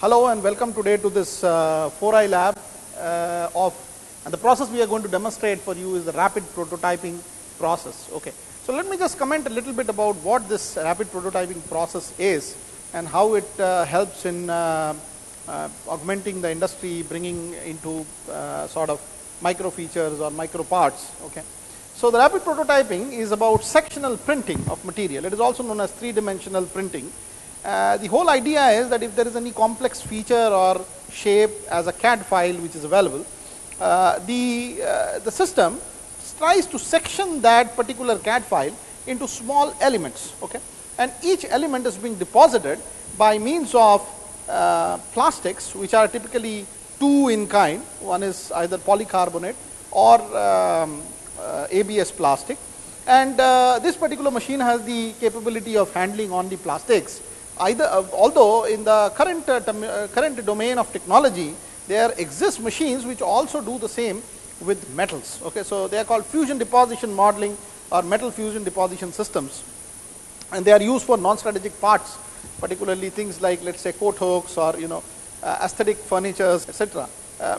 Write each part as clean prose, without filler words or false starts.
Hello and welcome today to this 4i lab and the process we are going to demonstrate for you is the rapid prototyping process. Okay. So let me just comment a little bit about what this rapid prototyping process is and how it helps in augmenting the industry, bringing into sort of micro features or micro parts. Okay. So the rapid prototyping is about sectional printing of material. It is also known as three-dimensional printing. The whole idea is that if there is any complex feature or shape as a CAD file which is available, the system tries to section that particular CAD file into small elements, okay? And each element is being deposited by means of plastics which are typically two in kind. One is either polycarbonate or ABS plastic, and this particular machine has the capability of handling on the plastics. Although in the current domain of technology, there exist machines which also do the same with metals. Okay, so they are called fusion deposition modeling or metal fusion deposition systems, and they are used for non-strategic parts, particularly things like, let's say, coat hooks or aesthetic furnitures, etc.,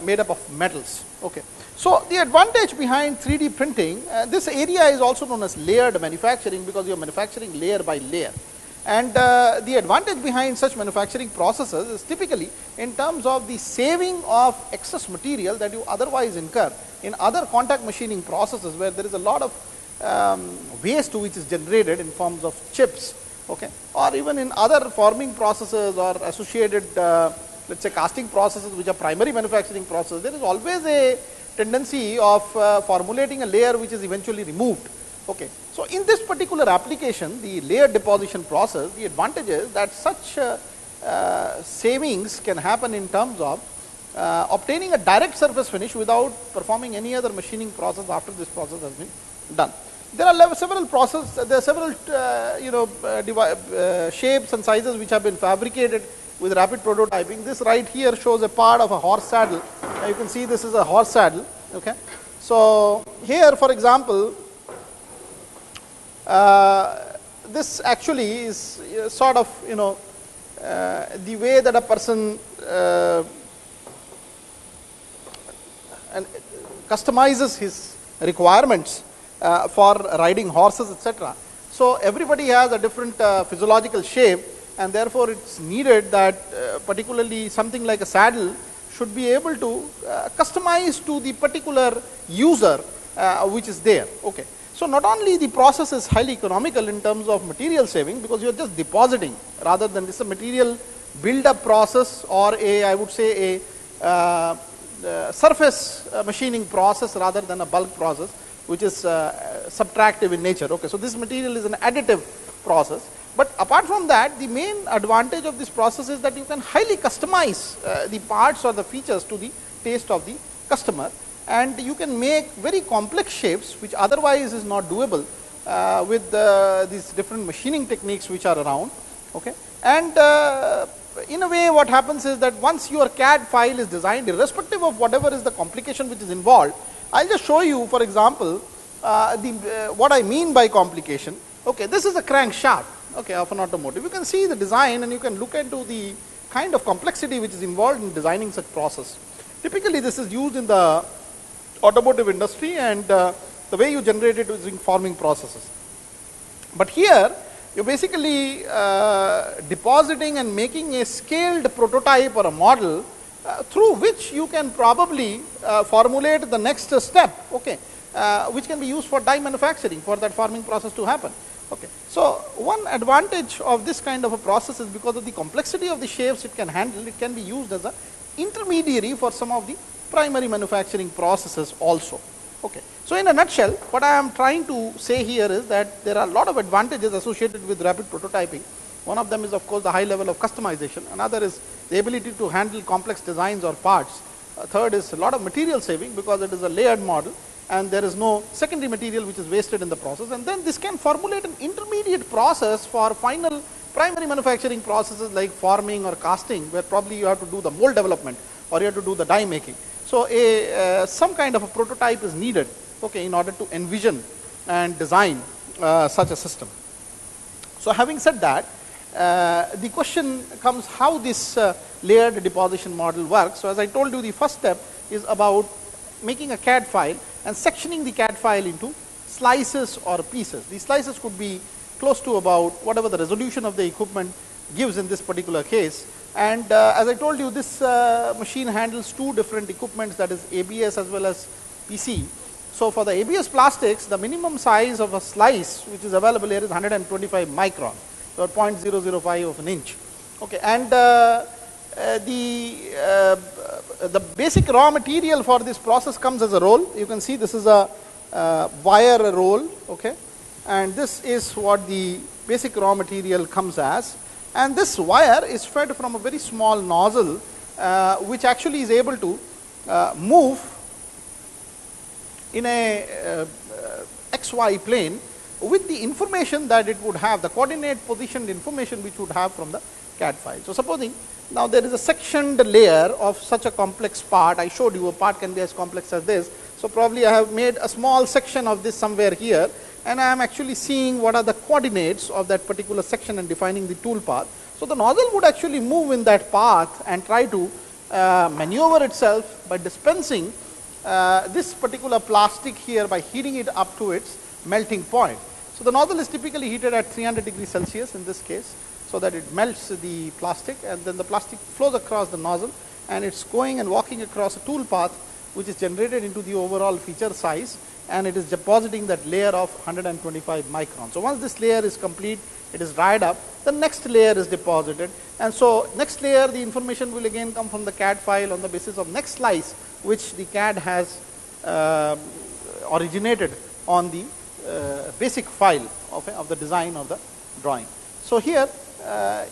made up of metals. Okay, so the advantage behind 3D printing, this area is also known as layered manufacturing because you are manufacturing layer by layer. And the advantage behind such manufacturing processes is typically in terms of the saving of excess material that you otherwise incur in other contact machining processes where there is a lot of waste which is generated in forms of chips, okay, or even in other forming processes or associated, let's say, casting processes which are primary manufacturing processes. There is always a tendency of formulating a layer which is eventually removed. Okay. So in this particular application, the layer deposition process, the advantage is that such savings can happen in terms of obtaining a direct surface finish without performing any other machining process after this process has been done. There are several processes, there are several shapes and sizes which have been fabricated with rapid prototyping. This right here shows a part of a horse saddle. Now you can see this is a horse saddle. Okay. So here, for example, this actually is sort of the way that a person customizes his requirements for riding horses, etc. So everybody has a different physiological shape, and therefore it's needed that particularly something like a saddle should be able to customize to the particular user which is there. Okay. So not only the process is highly economical in terms of material saving, because you are just depositing rather than this is a material build-up process or I would say a surface machining process rather than a bulk process, which is subtractive in nature. Okay, so this material is an additive process. But apart from that, the main advantage of this process is that you can highly customize the parts or the features to the taste of the customer. And you can make very complex shapes which otherwise is not doable with these different machining techniques which are around. Okay. And in a way what happens is that once your CAD file is designed, irrespective of whatever is the complication which is involved, I'll just show you, for example, what I mean by complication. Okay, this is a crankshaft, okay, of an automotive. You can see the design and you can look into the kind of complexity which is involved in designing such process. Typically this is used in the automotive industry, and the way you generate it is in forming processes. But here you're basically depositing and making a scaled prototype or a model through which you can probably formulate the next step, okay, which can be used for die manufacturing for that forming process to happen. Okay. So one advantage of this kind of a process is because of the complexity of the shapes it can handle, it can be used as an intermediary for some of the primary manufacturing processes also. Okay. So in a nutshell, what I am trying to say here is that there are a lot of advantages associated with rapid prototyping. One of them is, of course, the high level of customization. Another is the ability to handle complex designs or parts. Third is a lot of material saving because it is a layered model and there is no secondary material which is wasted in the process. And then this can formulate an intermediate process for final primary manufacturing processes like forming or casting, where probably you have to do the mold development or you have to do the die making. So some kind of a prototype is needed, okay, in order to envision and design such a system. So having said that, the question comes how this layered deposition model works. So as I told you, the first step is about making a CAD file and sectioning the CAD file into slices or pieces. These slices could be close to about whatever the resolution of the equipment gives in this particular case. And as I told you, this machine handles two different equipments, that is ABS as well as PC. So for the ABS plastics, the minimum size of a slice which is available here is 125 micron, or 0.005 of an inch. Okay, and the basic raw material for this process comes as a roll. You can see this is a wire roll, okay, and this is what the basic raw material comes as. And this wire is fed from a very small nozzle, which actually is able to move in a XY plane with the information that it would have, the coordinate positioned information which would have from the CAD file. So supposing now there is a sectioned layer of such a complex part. I showed you a part can be as complex as this. So probably I have made a small section of this somewhere here, and I am actually seeing what are the coordinates of that particular section and defining the tool path. So the nozzle would actually move in that path and try to maneuver itself by dispensing this particular plastic here by heating it up to its melting point. So the nozzle is typically heated at 300 degrees Celsius in this case, so that it melts the plastic, and then the plastic flows across the nozzle, and it's going and walking across a tool path which is generated into the overall feature size, and it is depositing that layer of 125 microns. So once this layer is complete, it is dried up, the next layer is deposited, and so next layer the information will again come from the CAD file on the basis of next slice which the CAD has originated on the basic file of the design of the drawing. So here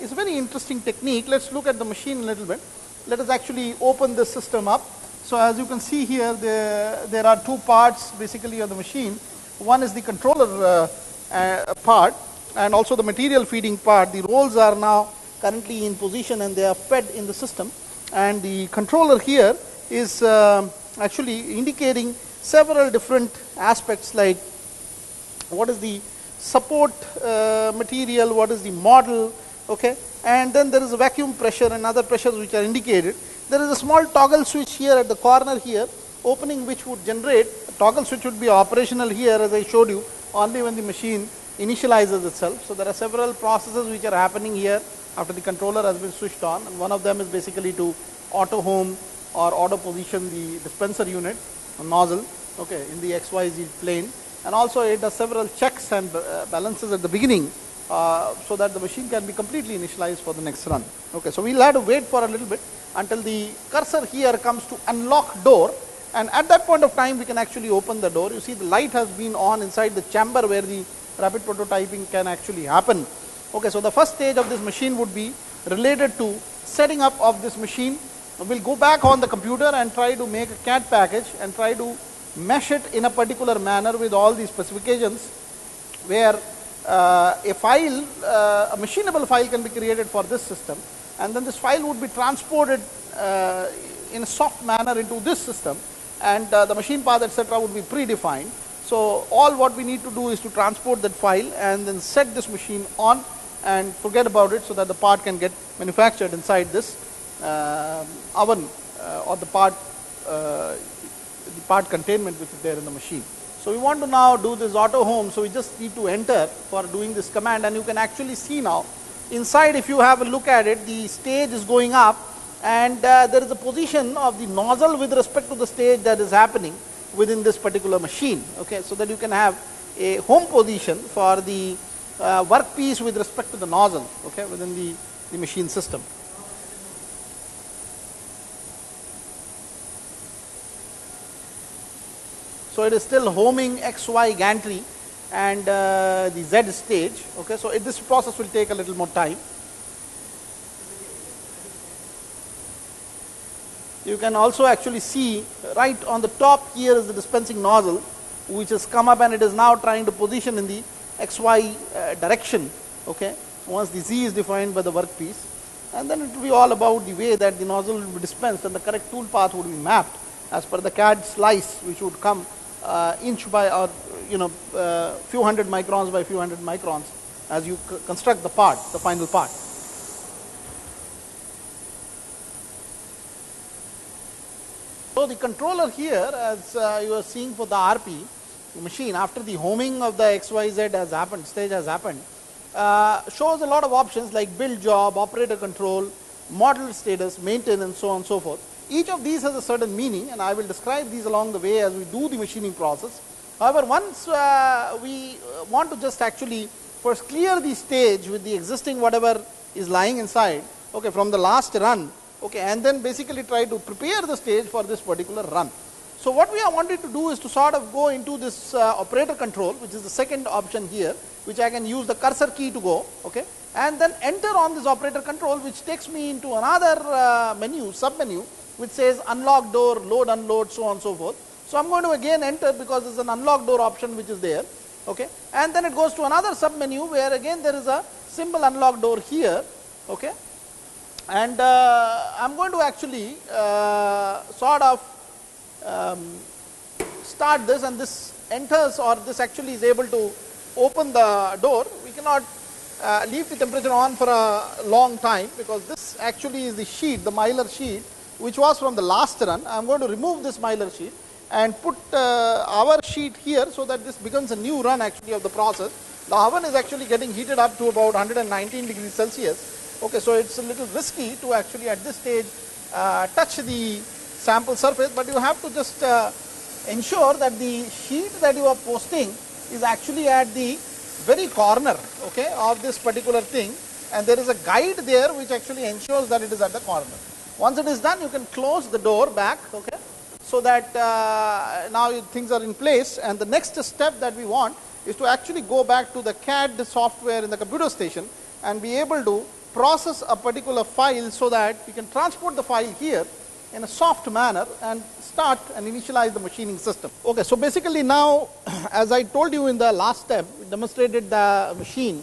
is a very interesting technique. Let's look at the machine a little bit. Let us actually open this system up. So as you can see here, there are two parts basically of the machine. One is the controller part, and also the material feeding part. The rolls are now currently in position and they are fed in the system, and the controller here is actually indicating several different aspects, like what is the support material, what is the model, okay, and then there is a vacuum pressure and other pressures which are indicated. There is a small toggle switch here at the corner here, opening which would generate, a toggle switch would be operational here as I showed you only when the machine initializes itself. So there are several processes which are happening here after the controller has been switched on, and one of them is basically to auto home or auto position the dispenser unit or nozzle, okay, in the XYZ plane, and also it does several checks and balances at the beginning so that the machine can be completely initialized for the next run. Okay, so we'll have to wait for a little bit until the cursor here comes to unlock door, and at that point of time we can actually open the door. You see the light has been on inside the chamber where the rapid prototyping can actually happen. Okay, so the first stage of this machine would be related to setting up of this machine. We'll go back on the computer and try to make a CAD package and try to mesh it in a particular manner with all these specifications, where a file, a machinable file can be created for this system, and then this file would be transported in a soft manner into this system, and the machine path etc. would be predefined. So all what we need to do is to transport that file and then set this machine on and forget about it, so that the part can get manufactured inside this oven or the part containment which is there in the machine. So we want to now do this auto home, so we just need to enter for doing this command, and you can actually see now inside, if you have a look at it, the stage is going up, and there is a position of the nozzle with respect to the stage that is happening within this particular machine, okay, so that you can have a home position for the workpiece with respect to the nozzle, okay, within the machine system. So it is still homing XY gantry and the Z stage, okay, so this process will take a little more time. You can also actually see right on the top here is the dispensing nozzle, which has come up and it is now trying to position in the XY direction, okay, once the Z is defined by the workpiece, and then it will be all about the way that the nozzle will be dispensed and the correct tool path would be mapped as per the CAD slice, which would come inch by, or few hundred microns by few hundred microns as you construct the part, the final part. So the controller here, as you are seeing for the RP machine, after the homing of the XYZ has happened, stage has happened, shows a lot of options like build job, operator control, model status, maintenance, so on and so forth. Each of these has a certain meaning, and I will describe these along the way as we do the machining process. However, once we want to just actually first clear the stage with the existing whatever is lying inside, okay, from the last run, okay, and then basically try to prepare the stage for this particular run. So what we are wanting to do is to sort of go into this operator control, which is the second option here, which I can use the cursor key to go, okay, and then enter on this operator control, which takes me into another menu, sub menu, which says unlock door, load, unload, so on and so forth. So I'm going to again enter because there's an unlock door option which is there, okay, and then it goes to another sub menu where again there is a symbol unlock door here, okay, and I'm going to actually sort of start this, and this enters, or this actually is able to open the door. We cannot leave the temperature on for a long time because this actually is the sheet, the Mylar sheet, which was from the last run. I am going to remove this Mylar sheet and put our sheet here so that this becomes a new run actually of the process. The oven is actually getting heated up to about 119 degrees Celsius. Okay, so it's a little risky to actually at this stage touch the sample surface, but you have to just ensure that the sheet that you are posting is actually at the very corner, okay, of this particular thing, and there is a guide there which actually ensures that it is at the corner. Once it is done, you can close the door back, okay, so that now things are in place, and the next step that we want is to actually go back to the CAD software in the computer station and be able to process a particular file so that we can transport the file here in a soft manner and start and initialize the machining system. Okay, so basically now, as I told you in the last step, we demonstrated the machine.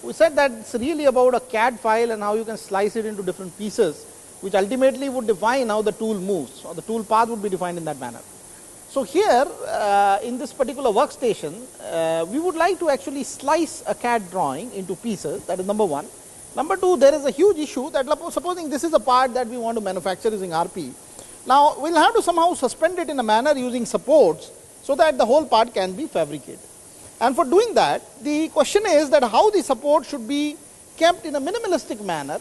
We said that it's really about a CAD file and how you can slice it into different pieces, which ultimately would define how the tool moves, or the tool path would be defined in that manner. So here, in this particular workstation, we would like to actually slice a CAD drawing into pieces. That is number one. Number two, there is a huge issue that supposing this is a part that we want to manufacture using RP. Now, we'll have to somehow suspend it in a manner using supports so that the whole part can be fabricated. And for doing that, the question is that how the support should be kept in a minimalistic manner,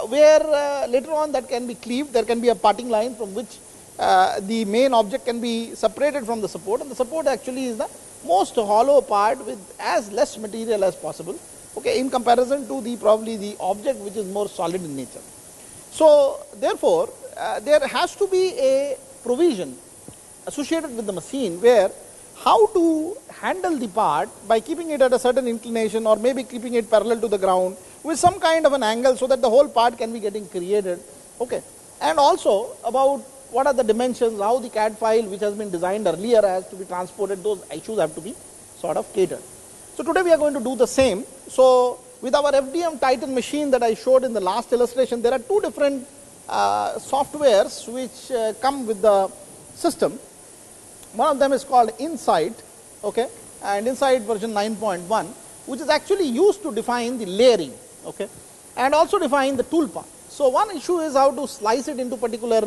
where later on that can be cleaved. There can be a parting line from which the main object can be separated from the support, and the support actually is the most hollow part with as less material as possible, okay, in comparison to the probably the object which is more solid in nature. So therefore, there has to be a provision associated with the machine where how to handle the part by keeping it at a certain inclination, or maybe keeping it parallel to the ground with some kind of an angle so that the whole part can be getting created, okay, and also about what are the dimensions, how the CAD file which has been designed earlier has to be transported, those issues have to be sort of catered. So today we are going to do the same. So with our FDM Titan machine that I showed in the last illustration, there are two different softwares which come with the system. One of them is called Insight, okay, and Insight version 9.1, which is actually used to define the layering, okay, and also define the tool path. So one issue is how to slice it into particular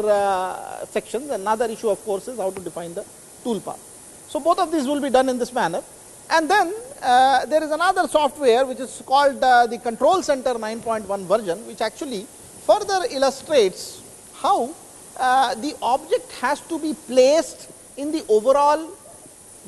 sections. Another issue, of course, is how to define the tool path. So both of these will be done in this manner. And then there is another software which is called the Control Center 9.1 version, which actually further illustrates how the object has to be placed in the overall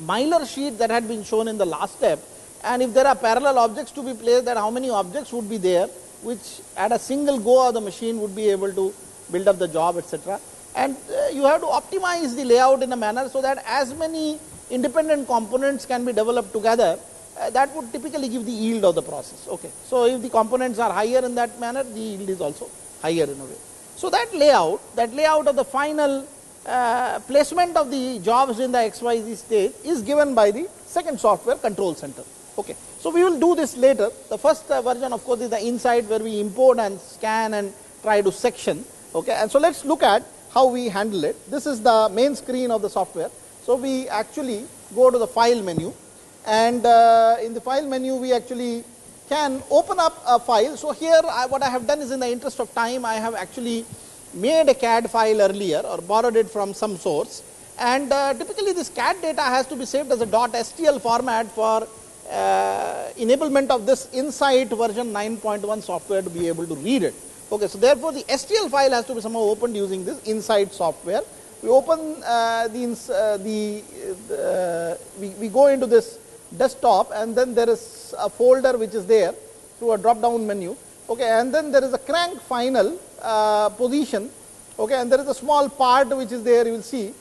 Mylar sheet that had been shown in the last step, and if there are parallel objects to be placed, that how many objects would be there, which at a single go of the machine would be able to build up the job, etc. And you have to optimize the layout in a manner so that as many independent components can be developed together, that would typically give the yield of the process. Okay. So if the components are higher in that manner, the yield is also higher in a way. So that layout of the final placement of the jobs in the XYZ stage is given by the second software, Control Center. Okay. So we will do this later. The first version, of course, is the Insight, where we import and scan and try to section. Okay. And so let's look at how we handle it. This is the main screen of the software. So we actually go to the file menu, and in the file menu we actually can open up a file. So, here what I have done is, in the interest of time, I have actually made a CAD file earlier or borrowed it from some source, and typically this CAD data has to be saved as a .stl format for enablement of this Insight version 9.1 software to be able to read it. Okay, so therefore, the STL file has to be somehow opened using this Insight software. We open we go into this desktop, and then there is a folder which is there through a drop down menu. Okay, and then there is a crank final position. Okay, and there is a small part which is there, you will see,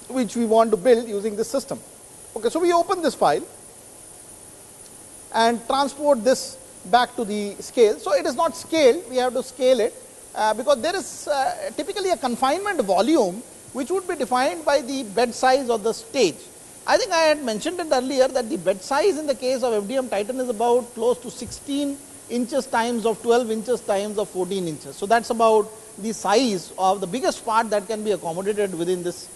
which we want to build using this system. Okay, so we open this file and transport this back to the scale. So, it is not scaled, we have to scale it because there is typically a confinement volume which would be defined by the bed size of the stage. I think I had mentioned it earlier that the bed size in the case of FDM Titan is about close to 16 inches times of 12 inches times of 14 inches. So, that is about the size of the biggest part that can be accommodated within this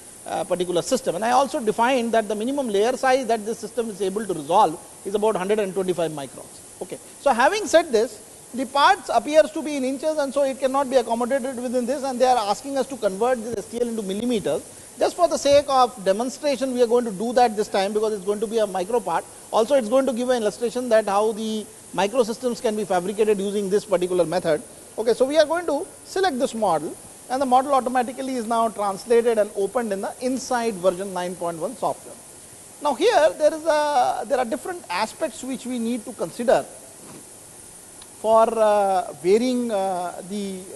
particular system. And I also defined that the minimum layer size that this system is able to resolve is about 125 microns. Okay. So, having said this, the parts appears to be in inches, and so it cannot be accommodated within this, and they are asking us to convert this STL into millimeters. Just for the sake of demonstration, we are going to do that this time, because it is going to be a micro part. Also, it is going to give an illustration that how the microsystems can be fabricated using this particular method. Okay, so we are going to select this model, and the model automatically is now translated and opened in the Insight version 9.1 software. Now, here there are different aspects which we need to consider for varying the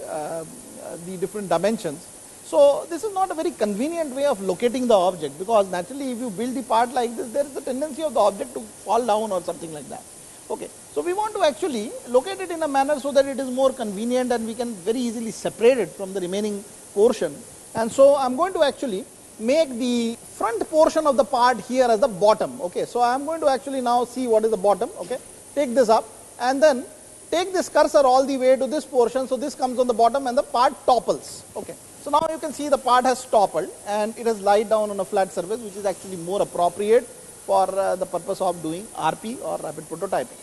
different dimensions. So, this is not a very convenient way of locating the object, because naturally if you build the part like this, there is a tendency of the object to fall down or something like that. Okay. So, we want to actually locate it in a manner so that it is more convenient and we can very easily separate it from the remaining portion. And so, I am going to actually make the front portion of the part here as the bottom. Okay. So, I am going to actually now see what is the bottom. Okay. Take this up and then take this cursor all the way to this portion. So, this comes on the bottom and the part topples. Okay. So, now you can see the part has toppled and it has lied down on a flat surface, which is actually more appropriate for the purpose of doing RP or rapid prototyping.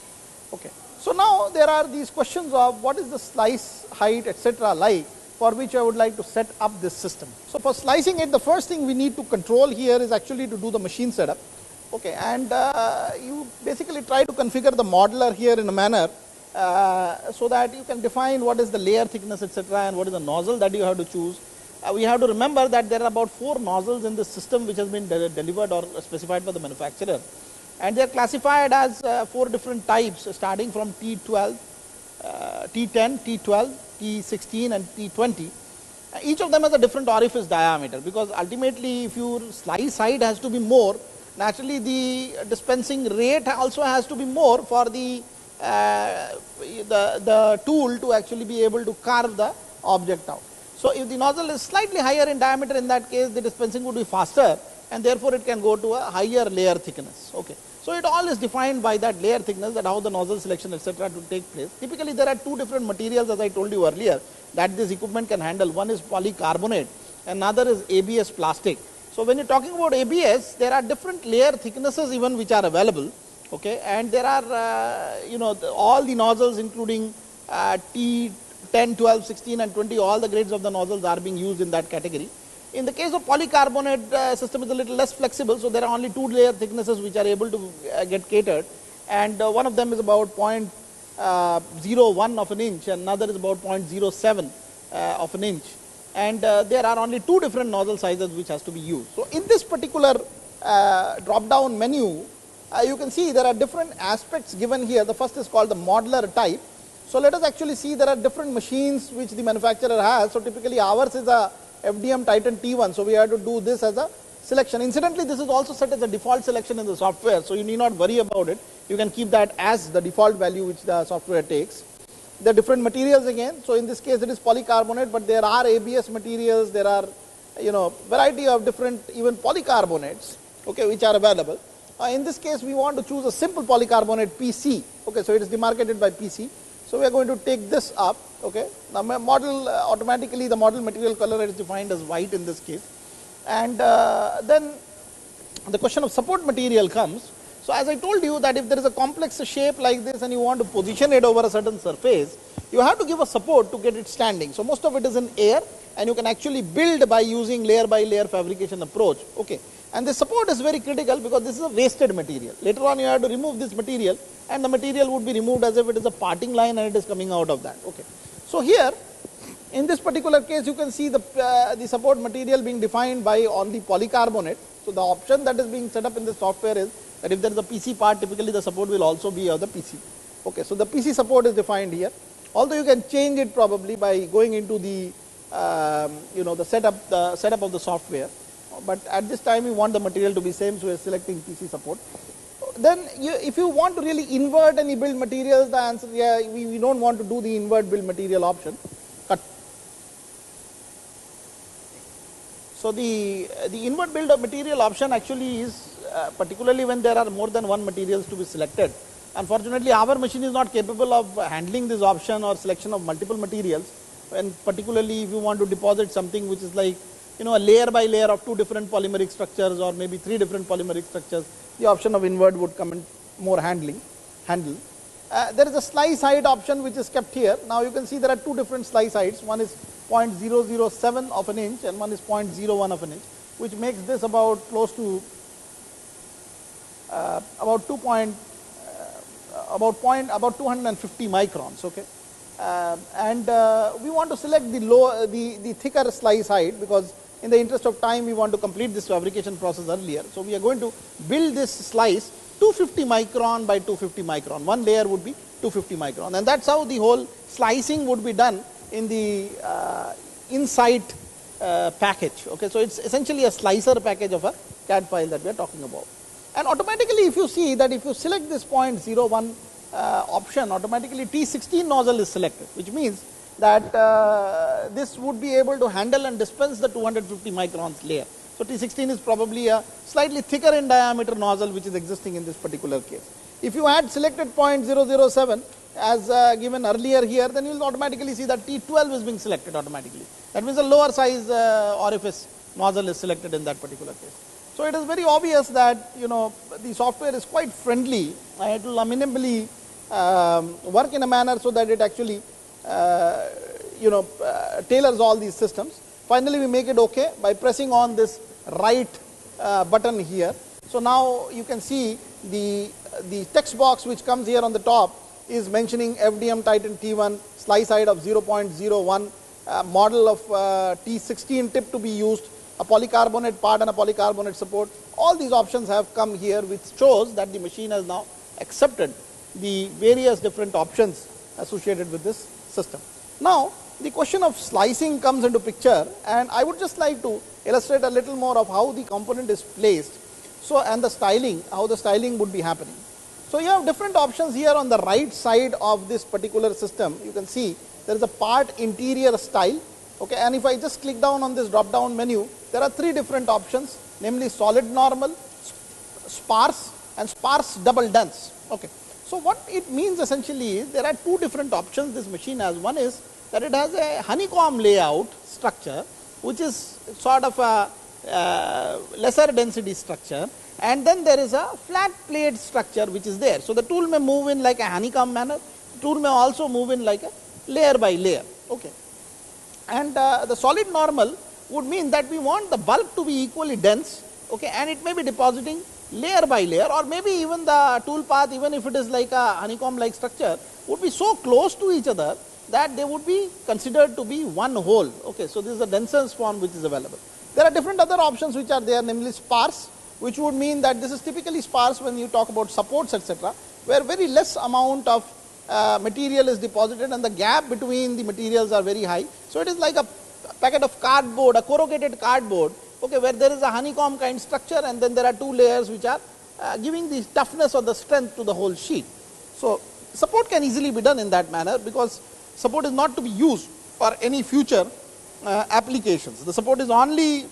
Okay. So, now there are these questions of what is the slice height, etc., like, for which I would like to set up this system. So, for slicing it, the first thing we need to control here is actually to do the machine setup. Okay. And you basically try to configure the modeler here in a manner so that you can define what is the layer thickness, etc., and what is the nozzle that you have to choose. We have to remember that there are about 4 nozzles in this system which has been delivered or specified by the manufacturer, and they are classified as 4 different types, starting from T12, T10, T12, T16 and T20. Each of them has a different orifice diameter, because ultimately if your slice height has to be more, naturally the dispensing rate also has to be more for the tool to actually be able to carve the object out. So, if the nozzle is slightly higher in diameter, in that case the dispensing would be faster, and therefore it can go to a higher layer thickness. Okay. So, it all is defined by that layer thickness, that how the nozzle selection, etc., to take place. Typically there are 2 different materials, as I told you earlier, that this equipment can handle. One is polycarbonate, another is ABS plastic. So, when you are talking about ABS, there are different layer thicknesses even which are available. Okay. And there are all the nozzles, including T10, 12, 16 and 20, all the grades of the nozzles are being used in that category. In the case of polycarbonate, system is a little less flexible, so there are only 2 layer thicknesses which are able to get catered, and one of them is about 0.01 of an inch, and another is about 0.07 of an inch, and there are only 2 different nozzle sizes which has to be used. So, in this particular drop down menu, you can see there are different aspects given here. The first is called the modeler type. So, let us actually see there are different machines which the manufacturer has. So, typically ours is a FDM Titan T1. So, we have to do this as a selection. Incidentally, this is also set as a default selection in the software. So, you need not worry about it. You can keep that as the default value which the software takes. There are different materials again. So, in this case it is polycarbonate, but there are ABS materials, there are variety of different even polycarbonates, okay, which are available. In this case we want to choose a simple polycarbonate PC. Okay, so it is demarcated by PC. So, we are going to take this up. Okay. Now, my model automatically the model material color is defined as white in this case, and then the question of support material comes. So as I told you that if there is a complex shape like this and you want to position it over a certain surface, you have to give a support to get it standing. So most of it is in air, and you can actually build by using layer by layer fabrication approach. Okay. And the support is very critical because this is a wasted material. Later on you have to remove this material, and the material would be removed as if it is a parting line and it is coming out of that. Okay. So here in this particular case you can see the support material being defined by on the polycarbonate. So the option that is being set up in the software is that if there is a PC part, typically the support will also be of the PC. Okay, so the PC support is defined here. Although you can change it probably by going into the the setup of the software, but at this time we want the material to be same, so we are selecting PC support. Then if you want to really invert any build materials, the answer we don't want to do the invert build material option. Cut. So the invert build of material option actually is particularly when there are more than one materials to be selected. Unfortunately, our machine is not capable of handling this option or selection of multiple materials, and particularly if you want to deposit something which is like a layer by layer of 2 different polymeric structures or maybe 3 different polymeric structures, the option of invert would come in more handle. There is a slice height option which is kept here. Now you can see there are 2 different slice heights. One is 0.007 of an inch and one is 0.01 of an inch, which makes this about close to about 250 microns. Okay. And we want to select the thicker slice height because in the interest of time we want to complete this fabrication process earlier. So we are going to build this slice 250 micron by 250 micron. One layer would be 250 micron, and that's how the whole slicing would be done in the Insight package. Okay, so it's essentially a slicer package of a CAD file that we are talking about. And automatically, if you see that if you select this 0.01 option, automatically T16 nozzle is selected, which means that this would be able to handle and dispense the 250 microns layer. So T16 is probably a slightly thicker in diameter nozzle which is existing in this particular case. If you had selected 0.007 as given earlier here, then you will automatically see that T12 is being selected automatically. That means a lower size orifice nozzle is selected in that particular case. So it is very obvious that the software is quite friendly. It will minimally work in a manner so that it actually tailors all these systems. Finally, we make it okay by pressing on this right button here. So now you can see the text box which comes here on the top is mentioning FDM Titan T1, slice height of 0.01, model of T16 tip to be used, a polycarbonate part and a polycarbonate support. All these options have come here, which shows that the machine has now accepted the various different options associated with this system. Now the question of slicing comes into picture, and I would just like to illustrate a little more of how the component is placed, so and the styling, how the styling would be happening. So you have different options here on the right side of this particular system. You can see there is a part interior style. Okay, and if I just click down on this drop down menu, there are 3 different options, namely solid normal, sparse and sparse double dense. Okay. So what it means essentially is there are 2 different options this machine has. One is that it has a honeycomb layout structure, which is sort of a lesser density structure, and then there is a flat plate structure which is there. So the tool may move in like a honeycomb manner. The tool may also move in like a layer by layer. Okay. And the solid normal would mean that we want the bulk to be equally dense, okay, and it may be depositing layer by layer, or maybe even the tool path, even if it is like a honeycomb like structure, would be so close to each other that they would be considered to be one whole. Okay, so this is the denser form which is available. There are different other options which are there, namely sparse, which would mean that this is typically sparse when you talk about supports, etc., where very less amount of material is deposited and the gap between the materials are very high. So it is like a packet of cardboard, a corrugated cardboard, okay, where there is a honeycomb kind structure and then there are 2 layers which are giving the toughness or the strength to the whole sheet. So support can easily be done in that manner because support is not to be used for any future applications. The support is only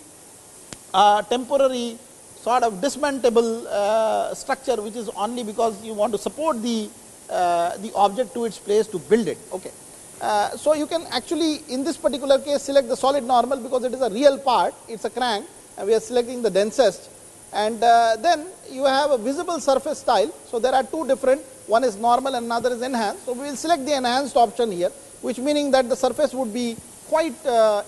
temporary sort of dismantleable structure, which is only because you want to support the object to its place to build it. Okay. So you can actually in this particular case select the solid normal because it is a real part, it is a crank, and we are selecting the densest and then you have a visible surface style. So, there are two different, one is normal and another is enhanced. So, we will select the enhanced option here, which meaning that the surface would be quite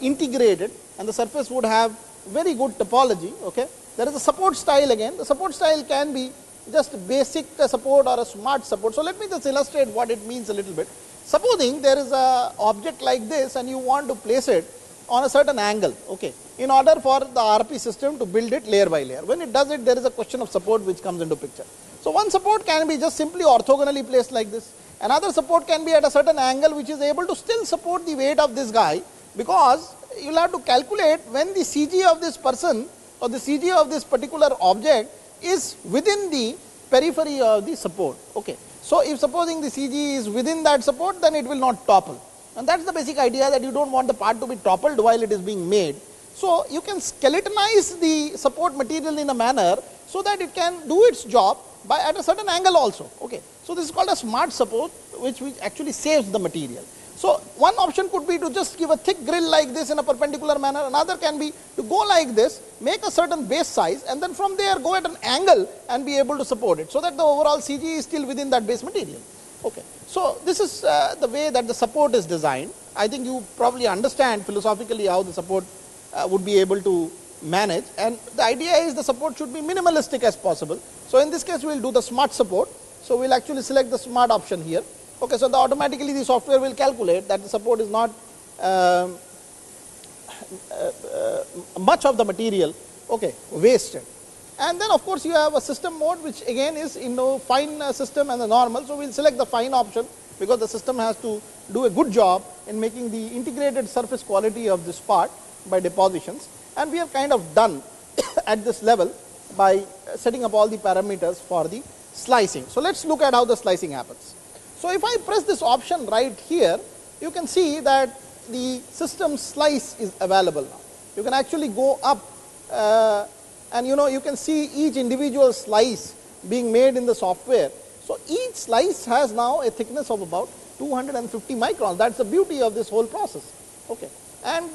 integrated and the surface would have very good topology. Okay. There is a support style again. The support style can be just basic support or a smart support. So, let me just illustrate what it means a little bit. Supposing there is a object like this and you want to place it on a certain angle, okay, in order for the RP system to build it layer by layer. When it does it, there is a question of support which comes into picture. So, one support can be just simply orthogonally placed like this. Another support can be at a certain angle which is able to still support the weight of this guy, because you will have to calculate when the CG of this person or the CG of this particular object is within the periphery of the support. Okay. So, if supposing the CG is within that support, then it will not topple, and that is the basic idea, that you do not want the part to be toppled while it is being made. So, you can skeletonize the support material in a manner so that it can do its job by at a certain angle also. Okay. So, this is called a smart support, which actually saves the material. So, one option could be to just give a thick grill like this in a perpendicular manner, another can be to go like this, make a certain base size, and then from there go at an angle and be able to support it, so that the overall CG is still within that base material. Okay. So, this is the way that the support is designed. I think you probably understand philosophically how the support would be able to manage, and the idea is the support should be minimalistic as possible. So, in this case we will do the smart support. So, we will actually select the smart option here. Okay, so, automatically the software will calculate that the support is not much of the material, okay, wasted. And then of course, you have a system mode, which again is fine system and the normal. So, we will select the fine option, because the system has to do a good job in making the integrated surface quality of this part by depositions, and we have kind of done at this level by setting up all the parameters for the slicing. So, let us look at how the slicing happens. So, if I press this option right here, you can see that the system slice is available now. You can actually go up and you can see each individual slice being made in the software. So, each slice has now a thickness of about 250 microns. That is the beauty of this whole process. Okay. And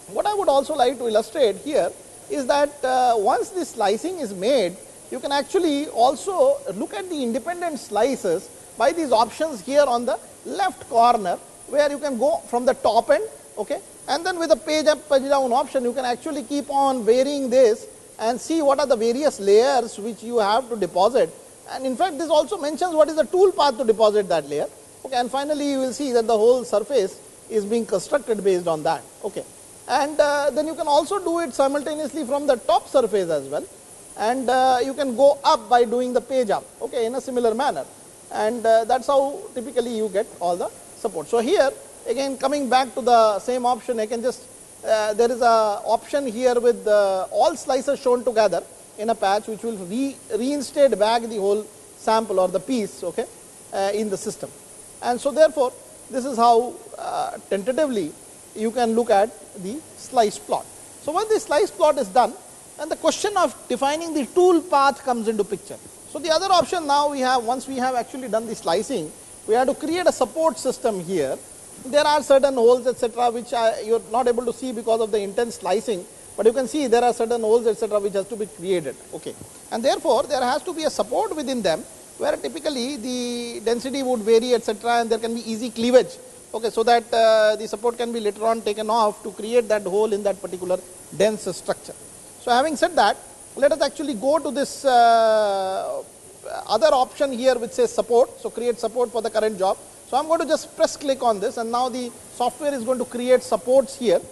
what I would also like to illustrate here is that once this slicing is made, you can actually also look at the independent slices by these options here on the left corner, where you can go from the top end, okay, and then with the page up, page down option, you can actually keep on varying this and see what are the various layers which you have to deposit. And in fact, this also mentions what is the tool path to deposit that layer. Okay, and finally, you will see that the whole surface is being constructed based on that. Okay, and then you can also do it simultaneously from the top surface as well. And you can go up by doing the page up, okay, in a similar manner, and that is how typically you get all the support. So, here again coming back to the same option, I can just there is a option here with all slices shown together in a patch, which will reinstate back the whole sample or the piece, okay, in the system. And so, therefore, this is how tentatively you can look at the slice plot. So, once the slice plot is done, and the question of defining the tool path comes into picture. So, the other option now we have, once we have actually done the slicing, we have to create a support system here. There are certain holes, etc., which you are not able to see because of the intense slicing, but you can see there are certain holes, etc., which has to be created. Okay. And therefore, there has to be a support within them, where typically the density would vary, etc., and there can be easy cleavage, okay, so that the support can be later on taken off to create that hole in that particular dense structure. So, having said that, let us actually go to this other option here which says support. So, create support for the current job. So, I am going to just press click on this, and now the software is going to create supports here.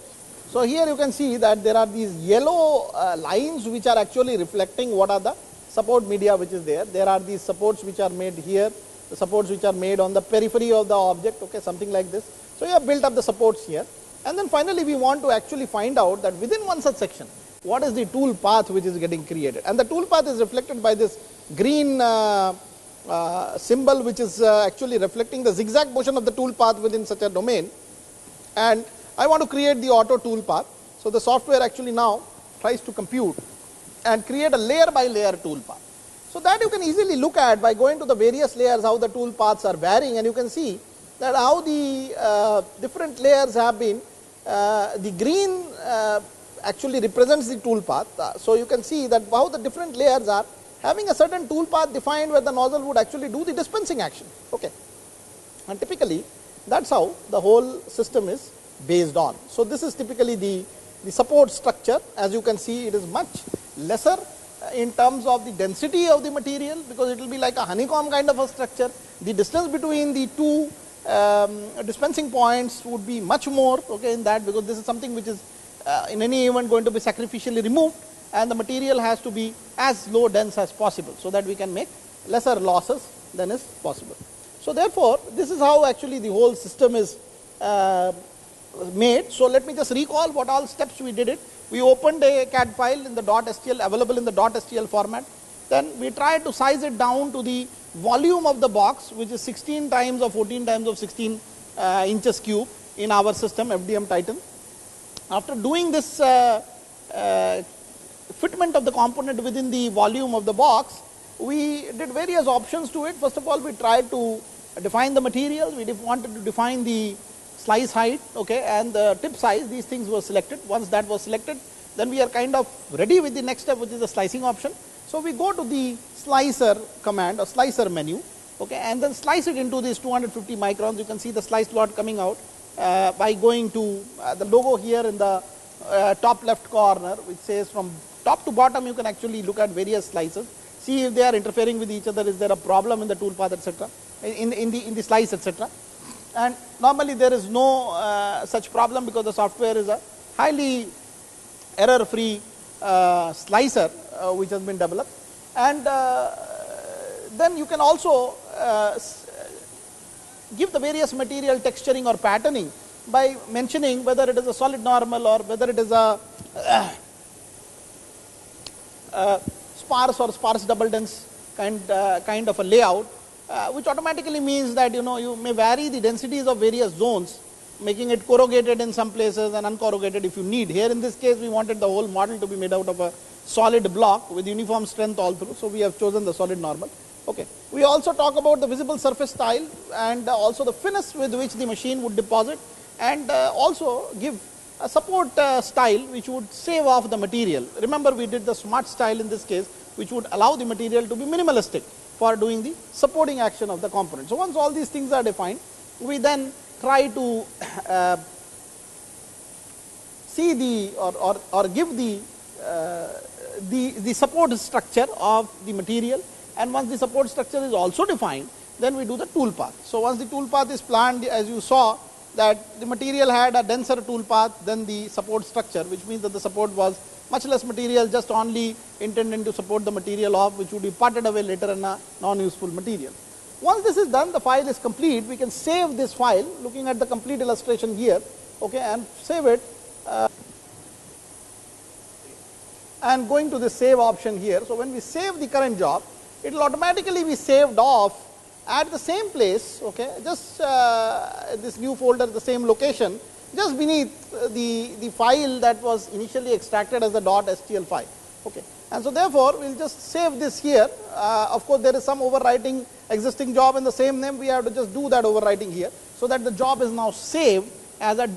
So, here you can see that there are these yellow lines which are actually reflecting what are the support media which is there. There are these supports which are made here, the supports which are made on the periphery of the object, okay, something like this. So, you have built up the supports here, and then finally, we want to actually find out that within one such section, what is the tool path which is getting created, and the tool path is reflected by this green symbol, which is actually reflecting the zigzag motion of the tool path within such a domain. And I want to create the auto tool path. So, the software actually now tries to compute and create a layer by layer tool path. So, that you can easily look at by going to the various layers, how the tool paths are varying, and you can see that how the different layers have been, the green actually represents the tool path. So you can see that how the different layers are having a certain tool path defined where the nozzle would actually do the dispensing action. Okay. And typically that's how the whole system is based on. So this is typically the support structure. As you can see, it is much lesser in terms of the density of the material, because it will be like a honeycomb kind of a structure. The distance between the two dispensing points would be much more, okay, in that, because this is something which is in any event going to be sacrificially removed, and the material has to be as low dense as possible, so that we can make lesser losses than is possible. So therefore, this is how actually the whole system is made. So let me just recall what all steps we did it. We opened a CAD file in the .stl, available in the .stl format. Then we tried to size it down to the volume of the box, which is 16 times or 14 times of 16 inches cube in our system FDM Titan. After doing this fitment of the component within the volume of the box, we did various options to it. First of all, we tried to define the material. We wanted to define the slice height, okay, and the tip size. These things were selected. Once that was selected, then we are kind of ready with the next step, which is the slicing option. So we go to the slicer command or slicer menu, okay, and then slice it into these 250 microns. You can see the slice lot coming out by going to the logo here in the top left corner, which says from top to bottom you can actually look at various slices, see if they are interfering with each other, is there a problem in the toolpath, etc., in the slice, etc. And normally there is no such problem, because the software is a highly error free slicer which has been developed. And then you can also give the various material texturing or patterning by mentioning whether it is a solid normal or whether it is a sparse or sparse double dense kind of a layout, which automatically means that you may vary the densities of various zones, making it corrugated in some places and uncorrugated if you need. Here in this case, we wanted the whole model to be made out of a solid block with uniform strength all through, so we have chosen the solid normal. Okay. We also talk about the visible surface style and also the finesse with which the machine would deposit, and also give a support style which would save off the material. Remember, we did the smart style in this case, which would allow the material to be minimalistic for doing the supporting action of the component. So once all these things are defined, we then try to see the or give the support structure of the material, and once the support structure is also defined, then we do the tool path. So once the tool path is planned, as you saw that the material had a denser tool path than the support structure, which means that the support was much less material, just only intended to support the material of which would be parted away later in a non-useful material. Once this is done, the file is complete. We can save this file, looking at the complete illustration here, okay, and save it, and going to the save option here. So when we save the current job, it will automatically be saved off at the same place, okay, just this new folder, the same location, just beneath the file that was initially extracted as the .stl file. Okay. And so therefore, we will just save this here. Of course, there is some overwriting existing job in the same name. We have to just do that overwriting here, so that the job is now saved as a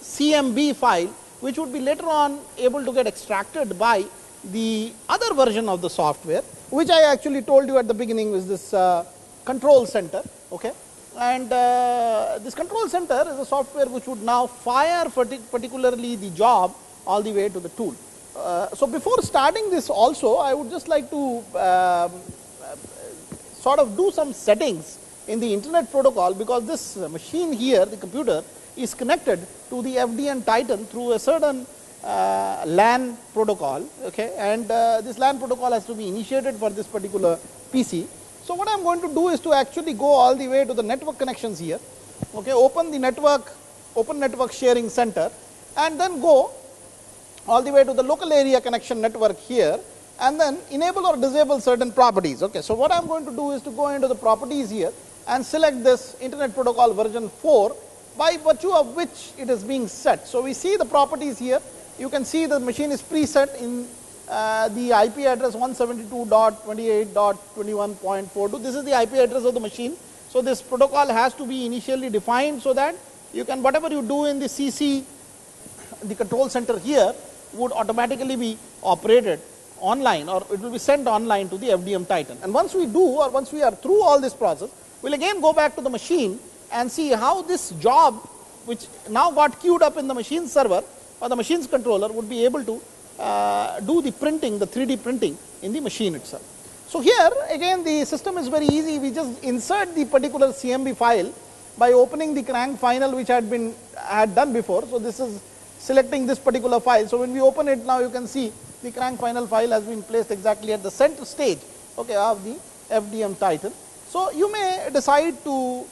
.cmb file, which would be later on able to get extracted by the other version of the software, which I actually told you at the beginning was this control center. Okay. And this control center is a software which would now fire particularly the job all the way to the tool. So before starting this also, I would just like to sort of do some settings in the internet protocol, because this machine here, the computer, is connected to the FDM Titan through a certain LAN protocol, okay, and this LAN protocol has to be initiated for this particular PC. So what I am going to do is to actually go all the way to the network connections here, okay, open network sharing center, and then go all the way to the local area connection network here, and then enable or disable certain properties. Okay, so what I am going to do is to go into the properties here and select this Internet Protocol version 4, by virtue of which it is being set. So we see the properties here. You can see the machine is preset in the IP address 172.28.21.42. This is the IP address of the machine. So this protocol has to be initially defined, so that you can, whatever you do in the CC the control center here would automatically be operated online, or it will be sent online to the FDM Titan. And once we do, or once we are through all this process, we'll again go back to the machine and see how this job, which now got queued up in the machine server or the machine's controller, would be able to do the printing, the 3D printing in the machine itself. So here again the system is very easy. We just insert the particular CMB file by opening the crank final, which had done before. So this is selecting this particular file. So when we open it now, you can see the crank final file has been placed exactly at the center stage, okay, of the FDM Titan. So you may decide to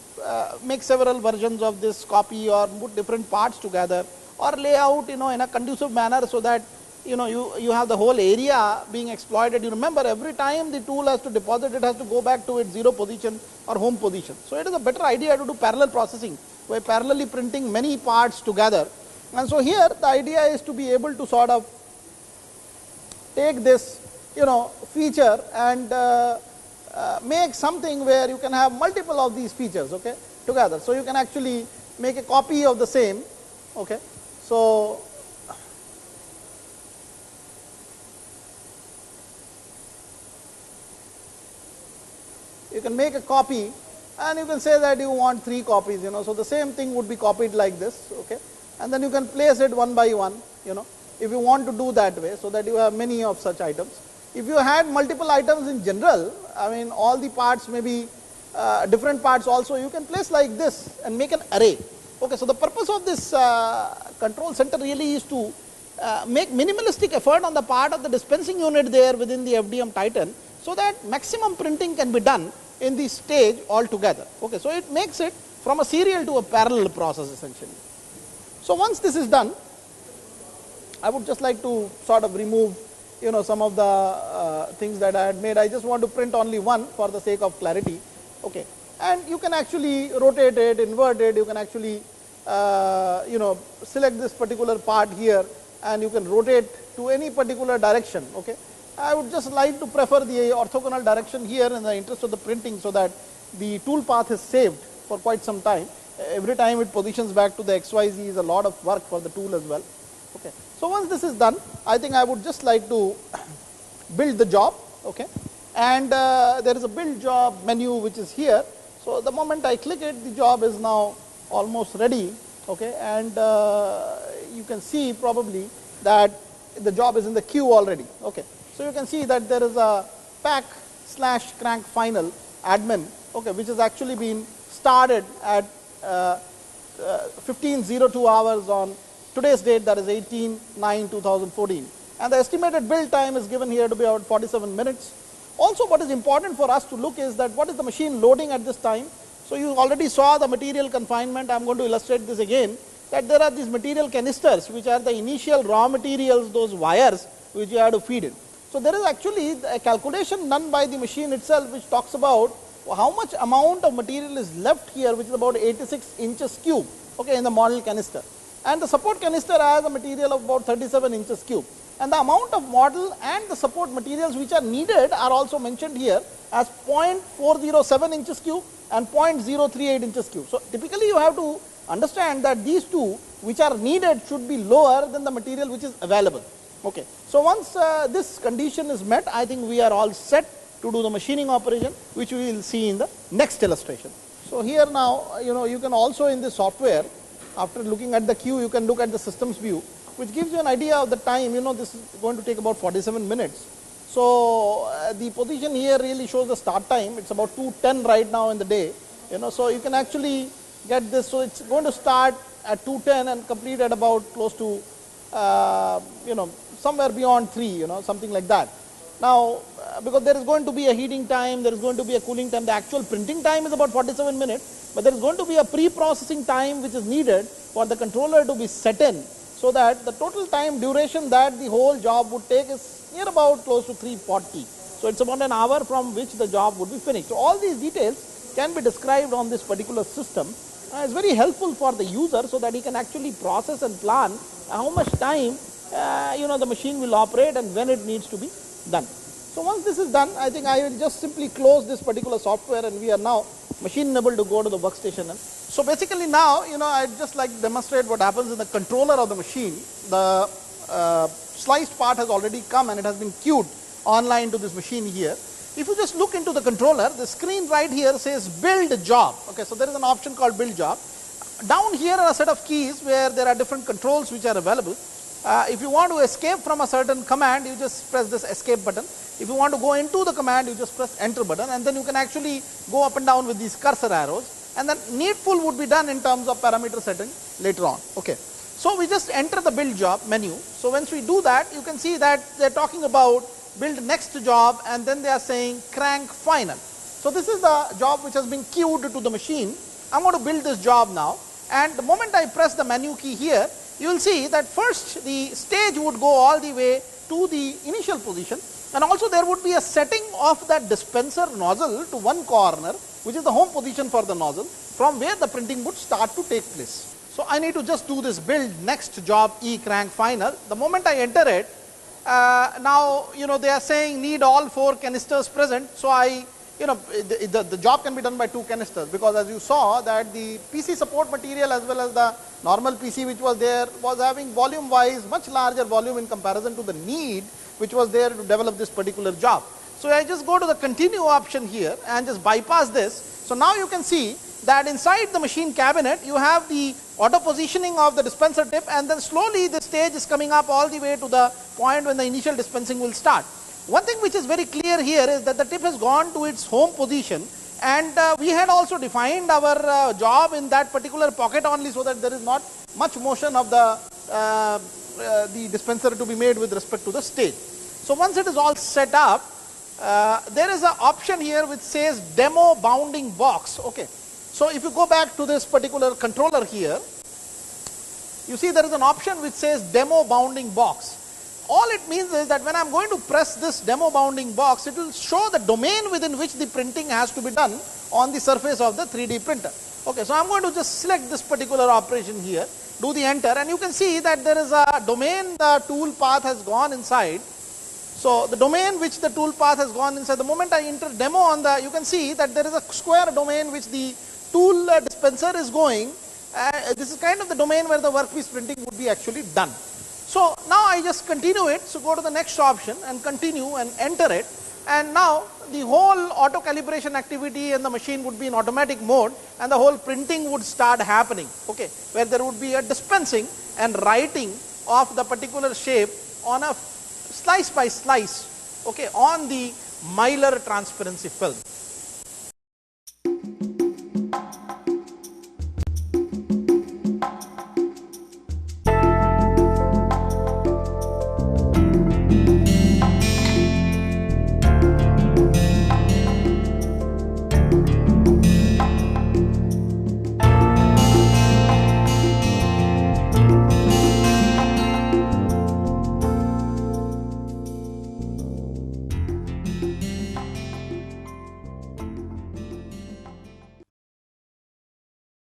make several versions of this copy, or put different parts together, or lay out, in a conducive manner, so that you have the whole area being exploited. You remember, every time the tool has to deposit, it has to go back to its 0 position or home position. So it is a better idea to do parallel processing by parallelly printing many parts together. And so here the idea is to be able to sort of take this feature and make something where you can have multiple of these features, okay, together. So you can actually make a copy of the same, okay. So you can make a copy, and you can say that you want 3 copies, so the same thing would be copied like this, okay, and then you can place it one by one, if you want to do that way, so that you have many of such items. If you had multiple items in general, I mean all the parts may be different parts also, you can place like this and make an array, okay. So the purpose of this control center really is to make minimalistic effort on the part of the dispensing unit there within the FDM Titan, so that maximum printing can be done in the stage altogether, okay. So it makes it from a serial to a parallel process essentially. So once this is done, I would just like to sort of remove some of the things that I had made. I just want to print only one for the sake of clarity, okay. And you can actually rotate it, invert it, you can actually select this particular part here, and you can rotate to any particular direction, okay. I would just like to prefer the orthogonal direction here in the interest of the printing, so that the tool path is saved for quite some time. Every time it positions back to the XYZ is a lot of work for the tool as well, okay. So once this is done, I think I would just like to build the job, okay, and there is a build job menu which is here. So the moment I click it, the job is now almost ready, okay, and you can see probably that the job is in the queue already, okay. So you can see that there is a pack/crank final admin, okay, which has actually been started at 15:02 hours on today's date, that is 18/9/2014, and the estimated build time is given here to be about 47 minutes. Also, what is important for us to look is that what is the machine loading at this time. So you already saw the material confinement. I am going to illustrate this again, that there are these material canisters which are the initial raw materials, those wires which you have to feed in. So there is actually a calculation done by the machine itself which talks about how much amount of material is left here, which is about 86 inches cube, okay, in the model canister. And the support canister has a material of about 37 inches cube. And the amount of model and the support materials which are needed are also mentioned here as 0.407 inches cube and 0.038 inches cube. So typically you have to understand that these two which are needed should be lower than the material which is available, okay. So once this condition is met, I think we are all set to do the machining operation, which we will see in the next illustration. So here now, you can also in the software, after looking at the queue, you can look at the systems view, which gives you an idea of the time. This is going to take about 47 minutes. So the position here really shows the start time. It's about 2:10 right now in the day, so you can actually get this. So it's going to start at 2:10 and complete at about close to somewhere beyond 3, something like that. Now, because there is going to be a heating time, there is going to be a cooling time, the actual printing time is about 47 minutes, but there is going to be a pre-processing time which is needed for the controller to be set in, so that the total time duration that the whole job would take is near about close to 340. So it's about an hour from which the job would be finished. So all these details can be described on this particular system. It's very helpful for the user, so that he can actually process and plan how much time the machine will operate and when it needs to be done. So once this is done, I think I will just simply close this particular software, and we are now machine able to go to the workstation. And so basically now, I'd just like to demonstrate what happens in the controller of the machine. The sliced part has already come and it has been queued online to this machine here. If you just look into the controller, the screen right here says build job. Okay, so there is an option called build job. Down here are a set of keys where there are different controls which are available. If you want to escape from a certain command, you just press this escape button. If you want to go into the command, you just press enter button, and then you can actually go up and down with these cursor arrows, and then needful would be done in terms of parameter setting later on. Okay. So we just enter the build job menu. So once we do that, you can see that they are talking about build next job, and then they are saying crank final. So this is the job which has been queued to the machine. I'm going to build this job now, and the moment I press the menu key here, you will see that first the stage would go all the way to the initial position, and also there would be a setting of that dispenser nozzle to one corner, which is the home position for the nozzle, from where the printing would start to take place. So I need to just do this build next job E crank final. The moment I enter it, now they are saying need all 4 canisters present. So the job can be done by 2 canisters, because as you saw that the PC support material as well as the normal PC which was there was having volume wise much larger volume in comparison to the need which was there to develop this particular job. So I just go to the continue option here and just bypass this. So now you can see that inside the machine cabinet you have the auto positioning of the dispenser tip, and then slowly the stage is coming up all the way to the point when the initial dispensing will start. One thing which is very clear here is that the tip has gone to its home position, and we had also defined our job in that particular pocket only, so that there is not much motion of the dispenser to be made with respect to the stage. So once it is all set up, there is an option here which says demo bounding box. Okay. So if you go back to this particular controller here, you see there is an option which says demo bounding box. All it means is that when I am going to press this demo bounding box, it will show the domain within which the printing has to be done on the surface of the 3D printer. Okay, so I am going to just select this particular operation here, do the enter, and you can see that there is a domain the tool path has gone inside. So the domain which the tool path has gone inside, the moment I enter demo on the, you can see that there is a square domain which the tool dispenser is going. This is kind of the domain where the workpiece printing would be actually done. So now I just continue it. So go to the next option and continue and enter it, and now the whole auto calibration activity in the machine would be in automatic mode, and the whole printing would start happening, okay, where there would be a dispensing and writing of the particular shape on a slice by slice, okay, on the Mylar transparency film.